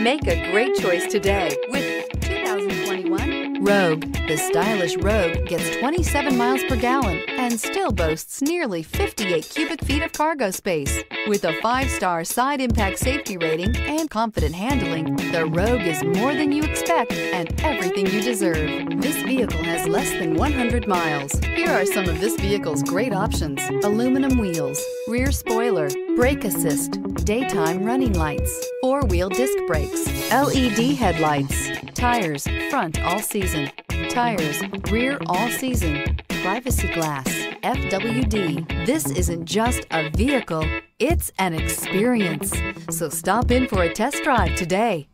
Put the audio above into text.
Make a great choice today with 2021 Rogue. The stylish Rogue gets 27 miles per gallon and still boasts nearly 58 cubic feet of cargo space. With a 5-star side impact safety rating and confident handling, the Rogue is more than you expect and everything you deserve. This vehicle has less than 100 miles. Here are some of this vehicle's great options: aluminum wheels, rear spoiler, brake assist, daytime running lights, 4-wheel disc brakes, LED headlights, tires front all season, tires rear all season, privacy glass, FWD. This isn't just a vehicle, it's an experience. So stop in for a test drive today.